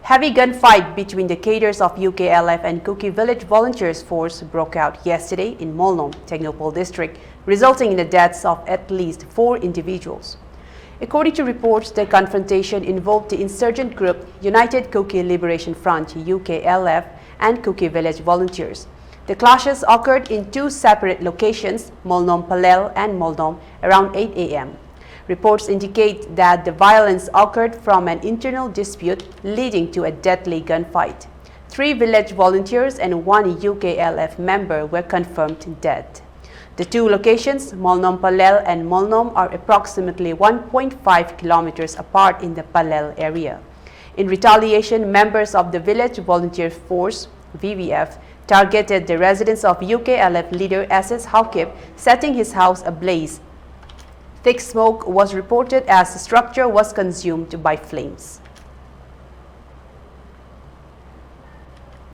Heavy gunfight between the cadres of UKLF and Kuki Village Volunteers Force broke out yesterday in Molnom, Tengnoupal district, resulting in the deaths of at least 4 individuals. According to reports, the confrontation involved the insurgent group United Kuki Liberation Front UKLF and Kuki Village Volunteers. The clashes occurred in 2 separate locations, Molnom Palel and Molnom, around 8 a.m. Reports indicate that the violence occurred from an internal dispute leading to a deadly gunfight. 3 village volunteers and 1 UKLF member were confirmed dead. The 2 locations, Molnom Palel and Molnom, are approximately 1.5 kilometers apart in the Palel area. In retaliation, members of the Village Volunteer Force VVF targeted the residence of UKLF leader SS Haukip, setting his house ablaze. Thick smoke was reported as the structure was consumed by flames.